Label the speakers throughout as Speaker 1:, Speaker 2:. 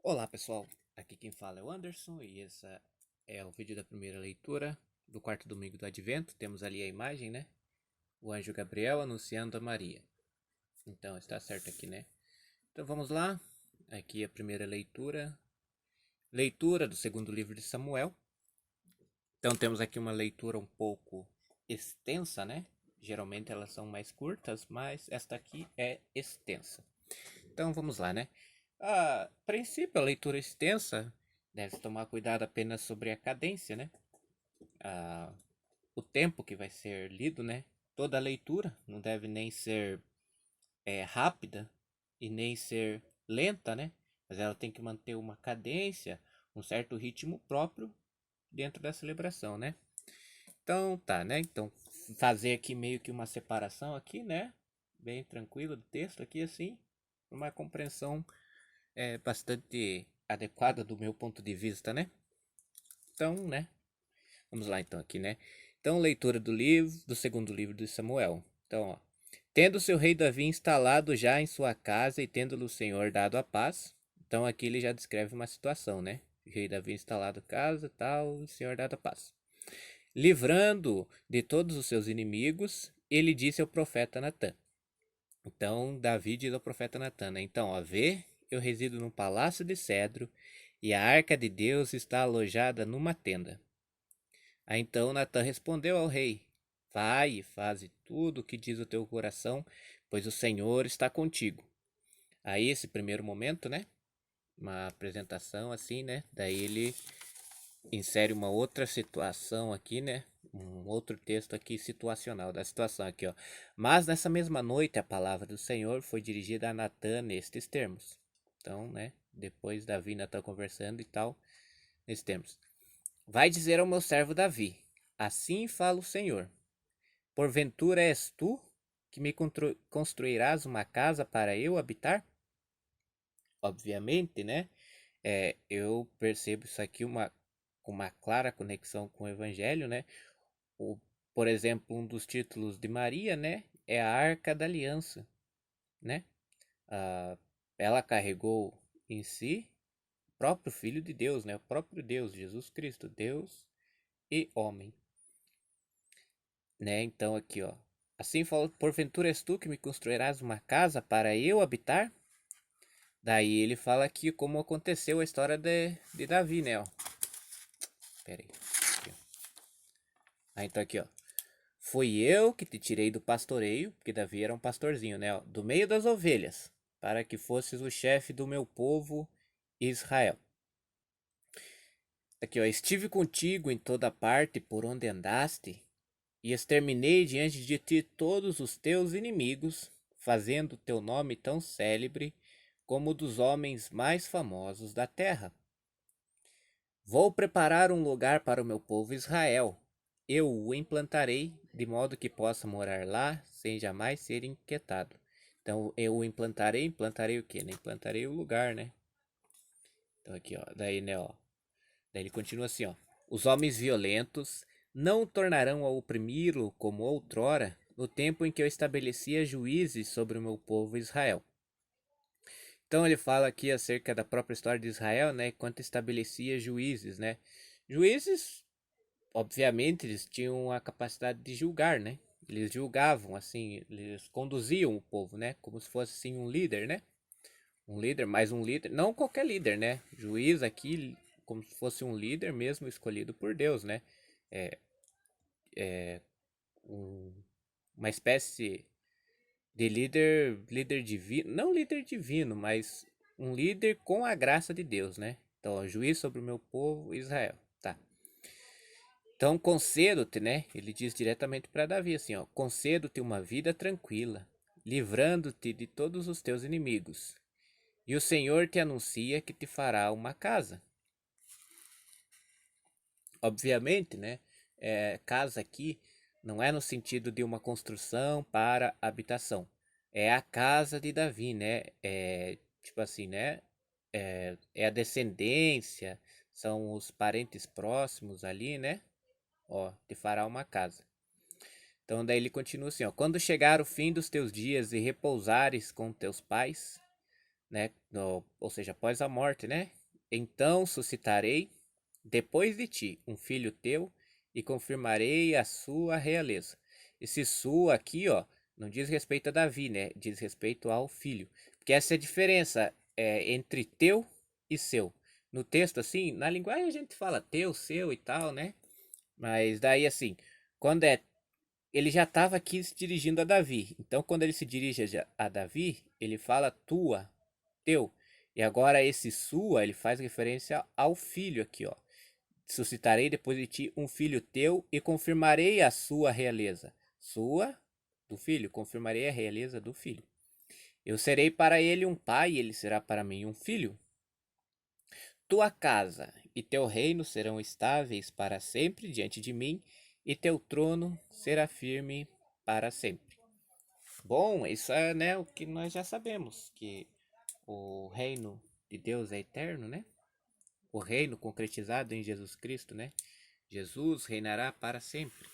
Speaker 1: Olá pessoal, aqui quem fala é o Anderson e esse é o vídeo da primeira leitura do quarto domingo do Advento. Temos ali a imagem, né? O anjo Gabriel anunciando a Maria. Então está certo aqui, né? Então vamos lá, aqui a primeira leitura. Leitura do segundo livro de Samuel. Então temos aqui uma leitura um pouco extensa, né? Geralmente elas são mais curtas, mas esta aqui é extensa. Então vamos lá, né? A princípio, a leitura extensa deve tomar cuidado apenas sobre a cadência, né? Ah, o tempo que vai ser lido, né? Toda a leitura não deve nem ser rápida e nem ser lenta, né? Mas ela tem que manter uma cadência, um certo ritmo próprio dentro da celebração, né? Então tá, né? Então fazer aqui meio que uma separação aqui, né? Bem tranquilo do texto aqui assim, uma compreensão bastante adequada do meu ponto de vista, né? Então, né? Vamos lá então aqui, né? Então, leitura do livro, do segundo livro de Samuel. Então, ó. Tendo seu rei Davi instalado já em sua casa e tendo-lhe o Senhor dado a paz. Então, aqui ele já descreve uma situação, né? O rei Davi instalado em casa, tal, o Senhor dado a paz. Livrando de todos os seus inimigos, ele disse ao profeta Natã. Então, Davi diz ao profeta Natã, né? Então, ó, vê, eu resido num palácio de cedro e a arca de Deus está alojada numa tenda. Aí então Natã respondeu ao rei: Vai e faze tudo o que diz o teu coração, pois o Senhor está contigo. Aí esse primeiro momento, né? Uma apresentação assim, né? Daí ele insere uma outra situação aqui, né? Um outro texto aqui situacional da situação aqui, ó. Mas nessa mesma noite a palavra do Senhor foi dirigida a Natã nestes termos. Então, né? Depois Davi e Natã conversando e tal, nesses termos. Vai dizer ao meu servo Davi: Assim fala o Senhor. Porventura és tu que me construirás uma casa para eu habitar? Obviamente, né? Eu percebo isso aqui com uma clara conexão com o Evangelho, né? O, por exemplo, um dos títulos de Maria, né? É a Arca da Aliança, né? Ah, ela carregou em si o próprio Filho de Deus, né? O próprio Deus, Jesus Cristo, Deus e homem, né? Então aqui, ó. Assim falou, porventura és tu que me construirás uma casa para eu habitar? Daí ele fala aqui como aconteceu a história de Davi, né? Ó. Pera aí. Aqui, ó. Então aqui, ó. Fui eu que te tirei do pastoreio, porque Davi era um pastorzinho, né? Ó, do meio das ovelhas, para que fosses o chefe do meu povo Israel. Aqui, ó. Estive contigo em toda parte por onde andaste, e exterminei diante de ti todos os teus inimigos, fazendo teu nome tão célebre como o dos homens mais famosos da terra. Vou preparar um lugar para o meu povo Israel. Eu o implantarei de modo que possa morar lá sem jamais ser inquietado. Então eu o implantarei o quê? Né? Implantarei o lugar, né? Então aqui, ó, daí, né, ó. Daí ele continua assim, ó. Os homens violentos não tornarão a oprimi-lo como outrora, no tempo em que eu estabelecia juízes sobre o meu povo Israel. Então ele fala aqui acerca da própria história de Israel, né, quanto estabelecia juízes, né? Juízes, obviamente, eles tinham a capacidade de julgar, né? Eles julgavam, assim, eles conduziam o povo, né? Como se fosse, assim, um líder, né? Um líder, mais um líder, não qualquer líder, né? Juiz aqui, como se fosse um líder mesmo escolhido por Deus, né? É, um, uma espécie de líder divino, não líder divino, mas um líder com a graça de Deus, né? Então, ó, juiz sobre o meu povo Israel, tá? Então, concedo-te, né? Ele diz diretamente para Davi assim, ó: Concedo-te uma vida tranquila, livrando-te de todos os teus inimigos. E o Senhor te anuncia que te fará uma casa. Obviamente, né? Casa aqui não é no sentido de uma construção para habitação. É a casa de Davi, né? Tipo assim, né? É a descendência, são os parentes próximos ali, né? Ó, te fará uma casa. Então daí ele continua assim, ó: Quando chegar o fim dos teus dias e repousares com teus pais, né? Ou seja, após a morte, né? Então suscitarei depois de ti um filho teu e confirmarei a sua realeza. Esse sua aqui, ó, não diz respeito a Davi, né? Diz respeito ao filho. Porque essa é a diferença entre teu e seu. No texto, assim, na linguagem a gente fala teu, seu e tal, né? Mas daí, assim, quando ele já estava aqui se dirigindo a Davi. Então, quando ele se dirige a Davi, ele fala tua, teu. E agora esse sua, ele faz referência ao filho aqui, ó. Suscitarei depois de ti um filho teu e confirmarei a sua realeza. Sua, do filho, confirmarei a realeza do filho. Eu serei para ele um pai, e ele será para mim um filho. Tua casa e teu reino serão estáveis para sempre diante de mim, e teu trono será firme para sempre. Bom, isso é, né, o que nós já sabemos, que o reino de Deus é eterno, né? O reino concretizado em Jesus Cristo, né? Jesus reinará para sempre,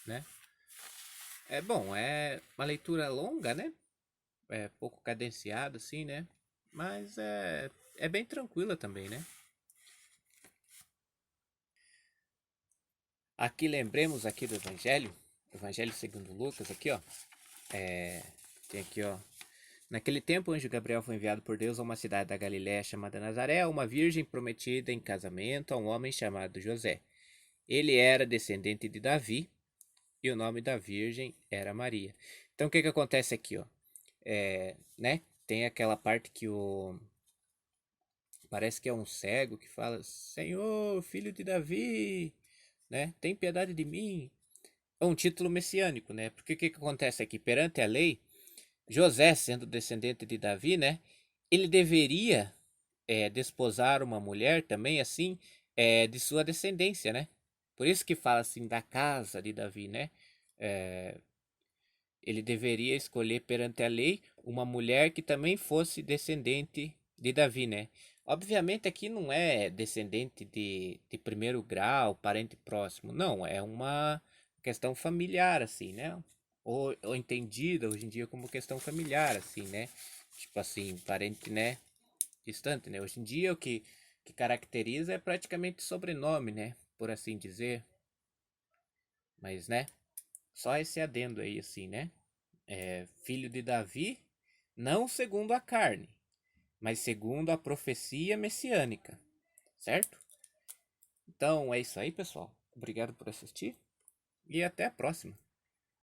Speaker 1: né? É bom, é uma leitura longa, né? É pouco cadenciada, assim, né? Mas é bem tranquila também, né? Aqui lembremos aqui do Evangelho segundo Lucas, aqui, ó. Tem aqui, ó. Naquele tempo, o anjo Gabriel foi enviado por Deus a uma cidade da Galiléia chamada Nazaré, a uma virgem prometida em casamento a um homem chamado José. Ele era descendente de Davi e o nome da virgem era Maria. Então, o que acontece aqui, ó? Né? Tem aquela parte que o parece que é um cego que fala: Senhor, filho de Davi, né? Tem piedade de mim. É um título messiânico, né? Porque o que acontece aqui? Perante a lei, José, sendo descendente de Davi, né? Ele deveria desposar uma mulher também, assim, de sua descendência, né? Por isso que fala assim da casa de Davi, né? É, ele deveria escolher perante a lei uma mulher que também fosse descendente de Davi, né? Obviamente aqui não é descendente de primeiro grau, parente próximo, não, é uma questão familiar, assim, né? Ou entendida hoje em dia como questão familiar, assim, né? Tipo assim, parente, né? Distante, né? Hoje em dia que caracteriza é praticamente sobrenome, né? Por assim dizer. Mas, né? Só esse adendo aí, assim, né? Filho de Davi, não segundo a carne, mas segundo a profecia messiânica, certo? Então é isso aí, pessoal. Obrigado por assistir e até a próxima.